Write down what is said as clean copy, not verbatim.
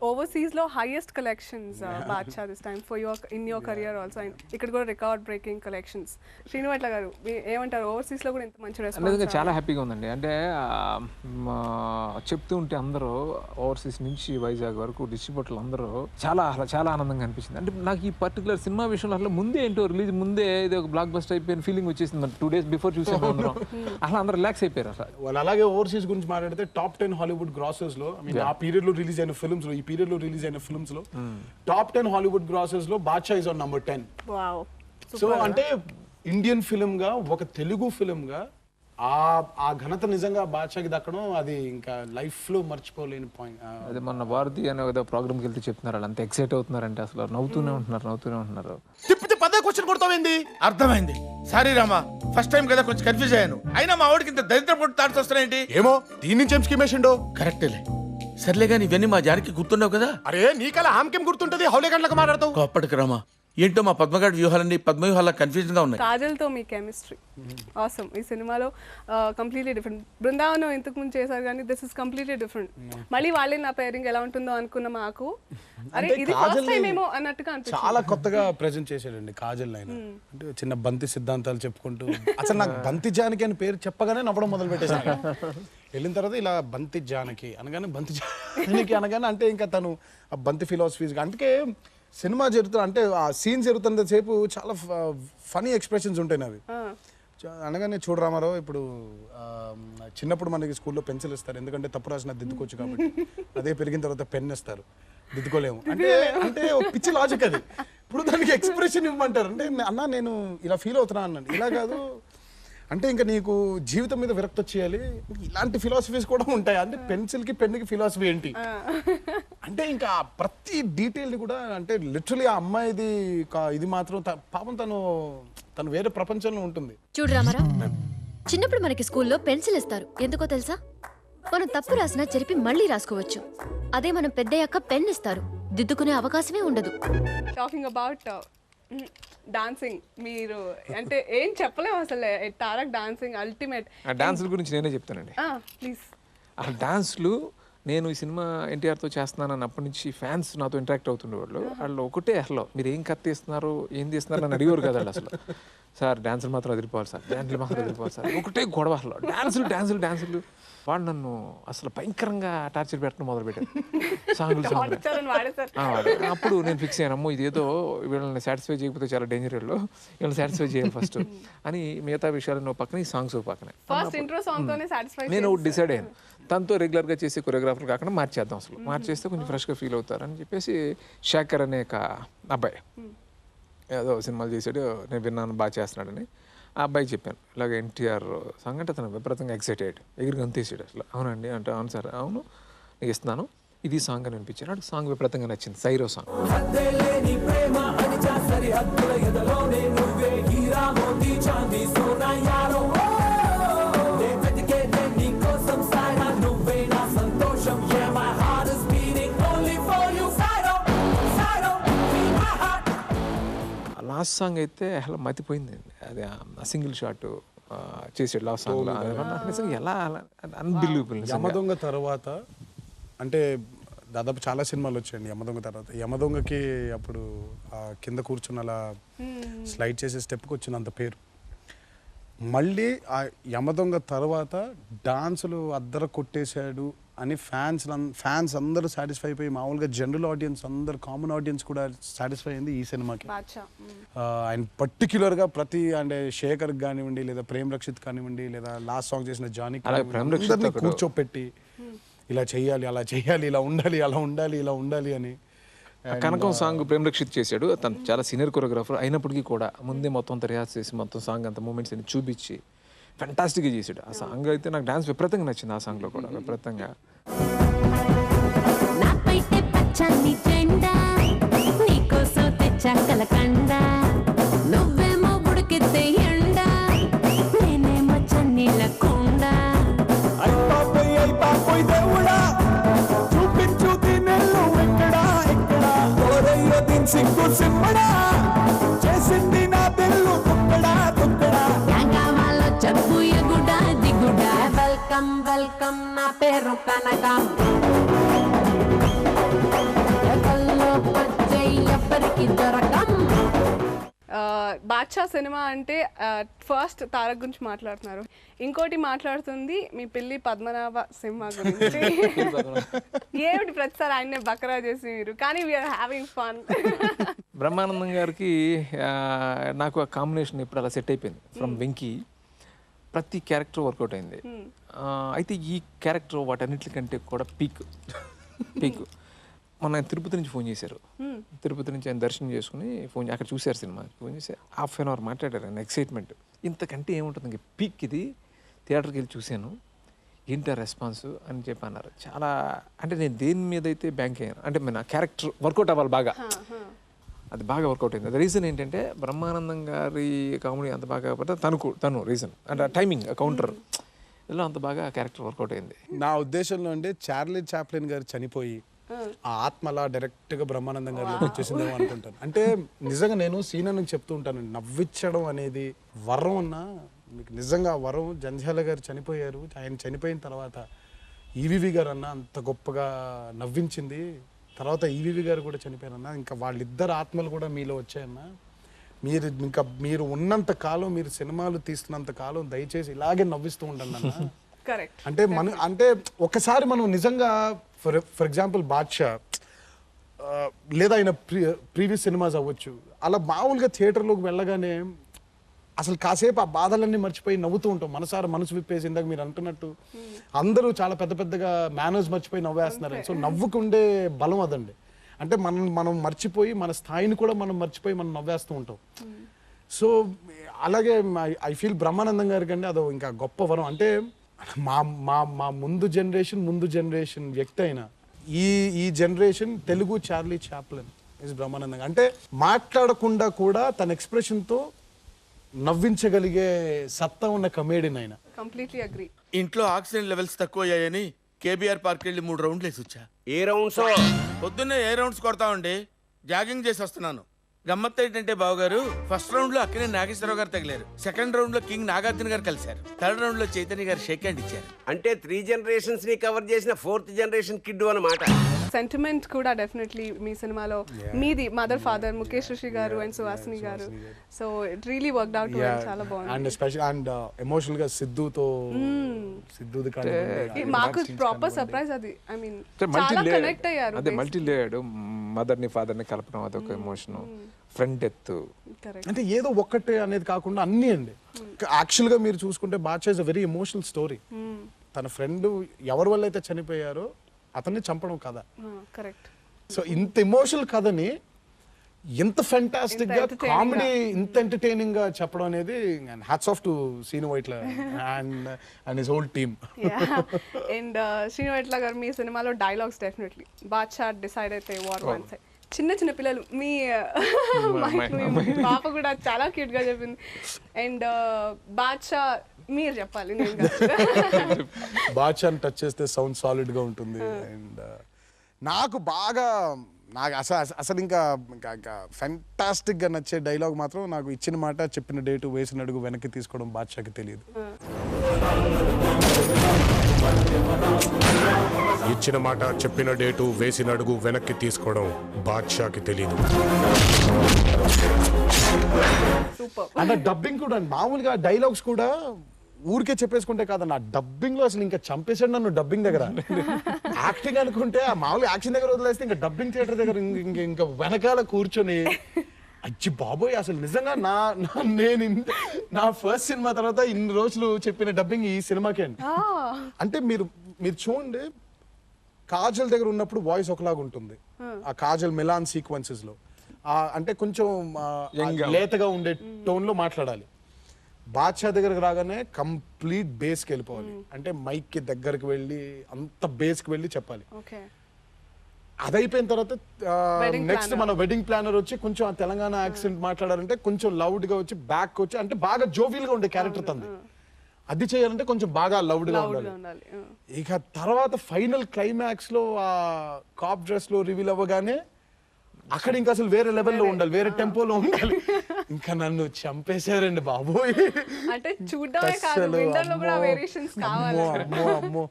Overseas లో highest collections Baadshah this time for your in your career also, and ఇక్కడ కూడా record breaking collections. శ్రీనివాట్ల గారు ఏమంటారు, ఓవర్సీస్ లో కూడా ఇంత మంచి రెస్పాన్స్? చాలా హ్యాపీగా ఉందండి. అంటే చెప్తూ ఉంటే అందరూ ఓవర్సీస్ నుంచి వైజాగ్ వరకు డిస్ట్రిబ్యూటర్లు అందరూ చాలా ఆనందంగా అనిపించింది. అంటే నాకు ఈ పర్టికులర్ సినిమా విషయంలో అసలు ముందే ఏంటో రిలీజ్ ముందే ఇది ఒక బ్లాక్ బస్టర్ అయిపోయిన ఫీలింగ్ వచ్చేసింది. 2 days బిఫోర్ చూసాను అందరం. అసలు అందరూ రిలాక్స్ అయిపోయారు. అసలు వాళ్ళు అలాగే ఓవర్సీస్ గురించి మాట్లాడితే టాప్ 10 హాలీవుడ్ గ్రాసెస్ లో, ఐ మీన్ ఆ పీరియడ్ లో రిలీజ్ అయిన ఫిల్మ్స్ లో, ఈ పీరియడ్ లో రిలీజ్ అయిన ఫిల్మ్స్ లో టాప్ 10 హాలీవుడ్ గ్రాసెస్ లో Baadshah is on number 10. Wow. So అంటే ఇండియన్ ఫిల్మ్ గా, ఒక తెలుగు ఫిల్మ్ గా ఆ ఘనత నిజంగా బాద్షాకి దక్కడం అది ఇంకా లైఫ్ లో మర్చిపోలేని పాయింట్. అదే మొన్న భారతి అనే ఏదో ప్రోగ్రామ్కి వెళ్తే చెప్తున్నారు, వాళ్ళు అంత ఎక్సైట్ అవుతున్నారంటే అసలు నవ్వుతూనే ఉంటున్నారు. తిప్పితే పదే క్వశ్చన్ కొడతావేంది? అర్థమైంది. సారీ రామా, ఫస్ట్ టైం కదా కొంచెం కన్ఫ్యూజ్ అయ్యాను. అయినా మా వాడికి ఇంత దరిద్ర పొట్టు థాట్స్ వస్తున్నాయేంటి? ఏమో దీని నుంచి ఏం స్కీమ్ వేసిండో. కరెక్టేలే. సర్లే కానీ ఇవన్నీ మా జానికి గుర్తుండవు కదా. అరే నీకలా ఆమెకేం గుర్తుంటది? హౌలే గంటలకు మాట్లాడతావు. అప్పటికి రామా, ఏంటో మా పద్మగాడి వ్యూహాలన్నీ పద్మవ్యూహాల కన్ఫ్యూజన్ గా ఉన్నాయి. కాజల్తో మీ కెమిస్ట్రీ ఆసమ్. ఈ సినిమాలో కంప్లీట్లీ డిఫరెంట్. బృందావనం ఇంతకు ముందు చేశారు కానీ దిస్ ఇస్ కంప్లీట్లీ డిఫరెంట్. మళ్ళీ వాళ్ళే నా పేరింగ్ ఎలా ఉంటుందో అనుకున్న మాకు అరే ఇది ఫస్ట్ టైం ఏమో అన్నట్టుగా అనిపించింది. చాలా కొత్తగా ప్రెజెంట్ చేశాడండి కాజల్ ఆయన. అంటే చిన్న బంతి సిద్ధాంతాలు చెప్పుకుంటూ, అసలు నాకు బంతి జానకి అని పేరు చెప్పగానే నవ్వడం మొదలు పెట్టేశాను. వెళ్ళిన తర్వాత ఇలా బంతి జానకి అనగానే, బంతి జానకి అనగానే అంటే ఇంకా తను ఆ బంతి ఫిలాసఫీస్. అందుకే సినిమా జరుగుతుంది అంటే ఆ సీన్ జరుగుతున్నంత సేపు చాలా ఫనీ ఎక్స్ప్రెషన్స్ ఉంటాయి అవి. అనగానే చూడు రామారావు, ఇప్పుడు చిన్నప్పుడు మనకి స్కూల్లో పెన్సిల్ ఇస్తారు, ఎందుకంటే తప్పు రాసిన దిద్దుకోవచ్చు కాబట్టి. అదే పెరిగిన తర్వాత పెన్ ఇస్తారు, దిద్దుకోలేము. అంటే అంటే పిచ్చి లాజిక్ అది. ఇప్పుడు దానికి ఎక్స్ప్రెషన్ ఇవ్వమంటారు. అంటే అన్న నేను ఇలా ఫీల్ అవుతున్నా అన్నాను. ఇలా కాదు అంటే ఇంకా నీకు జీవితం మీద విరక్తి వచ్చేయాలి, ఇలాంటి ఫిలాసఫీస్ కూడా ఉంటాయి. అంటే పెన్సిల్కి పెన్నుకి ఫిలాసఫీ ఏంటి అంటే ఇంకా ప్రతి డీటెయిల్ని కూడా, అంటే లిటరలీ ఆ అమ్మాయిది ఇది మాత్రం పాపం తను వేరే ప్రపంచంలో ఉంటుంది. చూడు రామారావు, చిన్నప్పుడు మనకి స్కూల్లో పెన్సిల్ ఇస్తారు, ఎందుకో తెలుసా? మనం తప్పు రాసినా చెరిపి మళ్ళీ రాసుకోవచ్చు. అదే మనం పెద్దయ్యాక పెన్ ఇస్తారు, దిద్దుకునే అవకాశమే ఉండదు. టాకింగ్ అబౌట్ డాన్సింగ్, మీరు అంటే ఏం చెప్పలేము అసలు. Tarak dancing ultimate. ఆ డాన్సుల గురించి నేనే చెప్తానండి. ప్లీజ్. ఆ డాన్స్లు నేను ఈ సినిమా ఎన్టీఆర్తో చేస్తున్నాను అప్పటి నుంచి ఫ్యాన్స్ నాతో ఇంటరాక్ట్ అవుతుండేవాళ్ళు. వాళ్ళు ఒకటే అసలు మీరు ఏం కట్ తీస్తున్నారు, ఏం తీస్తున్నారు అని అడిగేవారు కదా అసలు. సార్ డాన్సులు మాత్రం అదిరిపోవాలి సార్, డాన్సులు మాత్రం అదిరిపోవాలి సార్, ఒకటే గొడవ అసలు. డాన్సులు వాడు నన్ను అసలు భయంకరంగా టార్చర్ పెట్టడం మొదలుపెట్టారు. సాంగులు అప్పుడు నేను ఫిక్స్ అయ్యాను, అమ్మో ఇదేదో వీళ్ళని సాటిస్ఫై చేయకపోతే చాలా డేంజర్, వీళ్ళని సాటిస్ఫై చేయాలి ఫస్ట్ అని. మిగతా విషయాలు పక్కన, ఈ సాంగ్స్ పక్కన నేను డిసైడ్ అయ్యాను, తనతో రెగ్యులర్గా చేసే కొరియోగ్రాఫర్ కాకుండా మార్చేద్దాం, అసలు మార్చేస్తే కొంచెం ఫ్రెష్గా ఫీల్ అవుతారని చెప్పేసి శేఖర్ అనే ఒక అబ్బాయి ఏదో సినిమాలు చేసాడు, నేను విన్నాను బాగా చేస్తున్నాడని. ఆ అబ్బాయికి చెప్పాను ఇలాగ ఎన్టీఆర్ సాంగ్ అంటే తను విపరీతంగా ఎక్సైటెడ్, ఎగిరికి అంతేసాడు అసలు. అవునండి అంటే అవును సార్, అవును నీకు ఇస్తున్నాను, ఇది సాంగ్ అని అనిపించాను. అటు సాంగ్ విపరీతంగా నచ్చింది, సైరో సాంగ్. లాస్ట్ సాంగ్ అయితే అసలు మతిపోయింది. అది సింగిల్ షాట్ చేసాడు లాస్ట్ సాంగ్. నిజంగా ఎలా అన్బిలీవబుల్. యమదొంగ తర్వాత అంటే దాదాపు చాలా సినిమాలు వచ్చాయండి. యమదొంగ తర్వాత, యమదొంగకి అప్పుడు కింద కూర్చుని అలా స్లైడ్ చేసే స్టెప్కి వచ్చినంత పేరు. మళ్ళీ ఆ యమదొంగ తర్వాత డాన్సులు అద్దర కొట్టేశాడు అని ఫ్యాన్స్ అందరూ సాటిస్ఫై అయిపోయి, మామూలుగా జనరల్ ఆడియన్స్ అందరు, కామన్ ఆడియన్స్ కూడా సాటిస్ఫై అయింది ఈ సినిమాకి. ఆయన పర్టిక్యులర్గా ప్రతి అంటే శేఖర్ కానివ్వండి, లేదా ప్రేమ్ రక్షిత్ కానివ్వండి, లేదా లాస్ట్ సాంగ్ చేసిన జానకి అందరినీ కూర్చోపెట్టి ఇలా చేయాలి, అలా చేయాలి, ఇలా ఉండాలి, అలా ఉండాలి, ఇలా ఉండాలి అని. కనకం సాంగ్ ప్రేమ్ రక్షిత్ చేశాడు. తను చాలా సీనియర్ కొరియోగ్రాఫర్ అయినప్పటికీ కూడా ముందే మొత్తం అంత రిహార్స్ చేసి మొత్తం సాంగ్ అంత మూమెంట్స్ అని చూపించి ఫ్యాంటాస్టిక్గా చేసాడు. ఆ సాంగ్ అయితే నాకు డాన్స్ విపరీతంగా నచ్చింది. ఆ సాంగ్లో కూడా విపరీతంగా. Welcome, na perro Kanaka. Baadshah సినిమా అంటే ఫస్ట్ తారక్ గురించి మాట్లాడుతున్నారు, ఇంకోటి మాట్లాడుతుంది మీ పిల్లి పద్మనాభ సింహ గురించి. ఏమిటి ప్రతిసారి ఆయన్నే బకరా చేసి మీరు, కానీ వీఆర్ హ్యావింగ్ ఫన్. బ్రహ్మానందం గారికి నాకు ఆ కాంబినేషన్ ఇప్పుడు అలా సెట్ అయిపోయింది. ఫ్రమ్ వెంకీ ప్రతి క్యారెక్టర్ వర్కౌట్ అయింది. అయితే ఈ క్యారెక్టర్ వాటన్నిటికంటే కూడా పీక్. మొన్న ఆయన తిరుపతి నుంచి ఫోన్ చేశారు. తిరుపతి నుంచి ఆయన దర్శనం చేసుకుని ఫోన్ అక్కడ చూశారు సినిమా. ఫోన్ చేసి ½ అవర్ మాట్లాడారు. ఆయన ఎక్సైట్మెంట్ ఇంతకంటే ఏముంటుంది ఇంక పీక్ ఇది. థియేటర్కి వెళ్ళి చూశాను, ఏంటి రెస్పాన్స్ అని చెప్పి అన్నారు. చాలా అంటే నేను దేని మీద అయితే బ్యాంక్ అయ్యాను అంటే నా క్యారెక్టర్ వర్కౌట్ అవ్వాలి బాగా, అది బాగా వర్కౌట్ అయింది. అది రీజన్ ఏంటంటే బ్రహ్మానందం గారి కామెడీ అంత బాగా కాకపోతే తను రీజన్ అంటే టైమింగ్ కౌంటర్ ఇలా అంత బాగా క్యారెక్టర్ వర్కౌట్ అయింది. నా ఉద్దేశంలో అంటే చార్లీ చాప్లిన్ గారు చనిపోయి ఆ ఆత్మలా డైరెక్ట్గా బ్రహ్మానందం గారిలోకి వచ్చేసిందేమో అనుకుంటాను. అంటే నిజంగా నేను సీనానికి చెప్తూ ఉంటాను, నవ్వించడం అనేది వరం అన్నా మీకు నిజంగా వరం. జంధ్యాల గారు చనిపోయారు, ఆయన చనిపోయిన తర్వాత ఈవీవి గారు అన్న అంత గొప్పగా నవ్వించింది. తర్వాత ఈవీవి గారు కూడా చనిపోయారన్న, ఇంకా వాళ్ళిద్దరు ఆత్మలు కూడా మీలో వచ్చాయన్న. మీరు ఉన్నంత కాలం, మీరు సినిమాలు తీస్తున్నంత కాలం దయచేసి ఇలాగే నవ్విస్తూ ఉండండి అన్న. కరెక్ట్. అంటే ఒకసారి మనం నిజంగా ఫర్ ఎగ్జాంపుల్ బాద్షా లేదా ఆయన ప్రీవియస్ సినిమాస్ అవ్వచ్చు, అలా మామూలుగా థియేటర్లోకి వెళ్ళగానే అసలు కాసేపు ఆ బాధలన్నీ మర్చిపోయి నవ్వుతూ ఉంటాం. మనసు విప్పేసి ఇందాక మీరు అంటున్నట్టు అందరూ చాలా పెద్ద పెద్దగా మేనర్స్ మర్చిపోయి నవ్వేస్తున్నారు. సో నవ్వుకుండే బలం అదండి. అంటే మనం మర్చిపోయి మన స్థాయిని కూడా మనం మర్చిపోయి మనం నవ్వేస్తూ ఉంటాం. సో అలాగే ఐ ఫీల్ బ్రహ్మానందం గారి కంటే అదో ఇంకా గొప్ప వరం. అంటే మా ముందు జనరేషన్ వ్యక్తి అయిన ఈ generation Telugu Charlie Chaplin is Brahmanandam. అంటే మాట్లాడకుండా కూడా తన ఎక్స్ప్రెషన్తో నవ్వించగలిగే సత్తా ఉన్న కమేడియన్ ఆయన. Completely agree. ఇంట్లో ఆక్సిజన్ లెవెల్స్ తక్కువ అయ్యాయని కేబీఆర్ పార్క్ వెళ్ళి 3 రౌండ్లు వేసి వచ్చా. ఏ రౌండ్స్? పొద్దున్నే ఏ రౌండ్స్ కొడతామండి, జాగింగ్ చేసి వస్తున్నాను. గమ్మత్ ఏంటంటే బావగారు, ఫస్ట్ రౌండ్ లో అక్కడే నాగేశ్వరరావు గారు తగిలారు, సెకండ్ రౌండ్ లో కింగ్ నాగార్జున గారు కలిశారు, థర్డ్ రౌండ్ లో చైతన్య గారు షేక్ హ్యాండ్ ఇచ్చారు. అంటే 3 generations ని కవర్ చేసిన 4th generation కిడ్ అన్నమాట. సెంటిమెంట్ కూడా డెఫినెట్లీ మీ సినిమాలో మీది మదర్ ఫాదర్ ముఖేష్ ఋషి గారు అండ్ సుహాసిని గారు. So it really worked out well. చాలా బాగుంది. అండ్ స్పెషల్ అండ్ ఎమోషనల్ గా సిద్ధుది మాకు ప్రాపర్ సర్ప్రైజ్ అది. ఐ మీన్ చాలా కనెక్ట్ అయ్యారు. అదే మల్టీ లేయర్డ్ మదర్ని ఫాదర్ని కలపడం అదొక ఎమోషన్. ఫ్రంట్ డెత్ అంటే ఏదో ఒక్కటే అనేది కాకుండా అన్నీ అండి. యాక్చువల్ గా మీరు చూసుకుంటే Baadshah is a very emotional story. తన ఫ్రెండ్ ఎవరి వల్ల అయితే చనిపోయారో అతన్ని చంపడం కథ. కరెక్ట్. సో ఇంత ఎమోషనల్ కథని ఎంత ఫెంటాస్టిక్ గా కామెడీ ఇంత ఎంటర్టైనింగ్ గా చెప్పడం అనేది hats off to Srinu Vaitla and his whole team. And Srinu Vaitla గారు మీ సినిమాలో డైలాగ్స్ డెఫినెట్లీ బాద్షా డిసైడ్ అయితే వార్ వన్ సైడ్. చిన్న పిల్లలు మీ పాప కూడా చాలా క్యూట్ గా చెప్పింది. అండ్ బాద్షా మీరు చెప్పాలి. బాద్షాని టచ్ చేస్తే సౌండ్ సాలిడ్ గా ఉంటుంది. అండ్ నాకు అసలు ఇంకా ఫెంటాస్టిక్ గా నచ్చే డైలాగ్ మాత్రం నాకు ఇచ్చిన మాట చెప్పిన డేటు వేసిన అడుగు వెనక్కి తీసుకోవడం బాద్షాకి తెలియదు. ఇచ్చిన మాట చెప్పిన డేటు వేసిన అడుగు వెనక్కి తీసుకోవడం బాద్షాకి తెలియదు. అంటే డబ్బింగ్ కూడా మామూలుగా డైలాగ్స్ కూడా ఊరికే చెప్పేసుకుంటే కాదన్న, డబ్బింగ్ లో అసలు ఇంకా చంపేసాడు నన్ను. డబ్బింగ్ దగ్గర యాక్టింగ్ అనుకుంటే ఆ మామూలు యాక్షన్ దగ్గర వదిలేస్తే ఇంకా డబ్బింగ్ థియేటర్ దగ్గర ఇంకా వెనకాల కూర్చొని అచ్చి బాబోయ్ అసలు నిజంగా నేను నా ఫస్ట్ సినిమా తర్వాత ఇన్ని రోజులు చెప్పిన డబ్బింగ్ ఈ సినిమాకే అండి. అంటే మీరు చూడండి, కాజల్ దగ్గర ఉన్నప్పుడు వాయిస్ ఒకలాగా ఉంటుంది. ఆ కాజల్ మిలాన్ సీక్వెన్సెస్ లో అంటే కొంచెం లేతగా ఉండే టోన్ లో మాట్లాడాలి. బాద్షా దగ్గరకు రాగానే కంప్లీట్ బేస్కి వెళ్ళిపోవాలి. అంటే మైక్ కి దగ్గరకు వెళ్ళి అంత బేస్కి వెళ్ళి చెప్పాలి. అది అయిపోయిన తర్వాత నెక్స్ట్ మన వెడ్డింగ్ ప్లానర్ వచ్చి కొంచెం ఆ తెలంగాణ యాక్సెంట్ మాట్లాడాలంటే కొంచెం లౌడ్ గా వచ్చి బ్యాక్ వచ్చి అంటే బాగా జోవియల్ గా ఉండే క్యారెక్టర్ తంది. అది చేయాలంటే కొంచెం బాగా లౌడ్ గా ఉండాలి. ఇక తర్వాత ఫైనల్ క్లైమాక్స్ లో ఆ కాప్ డ్రెస్ లో రివీల్ అవ్వగానే అక్కడ ఇంకా అసలు వేరే లెవెల్లో ఉండాలి, వేరే టెంపోలో ఉండాలి. ఇంకా నన్ను చంపేశారండి బాబోయ్. అంటే చూడడమే కాదు, విండర్లో కూడా వేరియేషన్స్ కావాలి. అమ్మో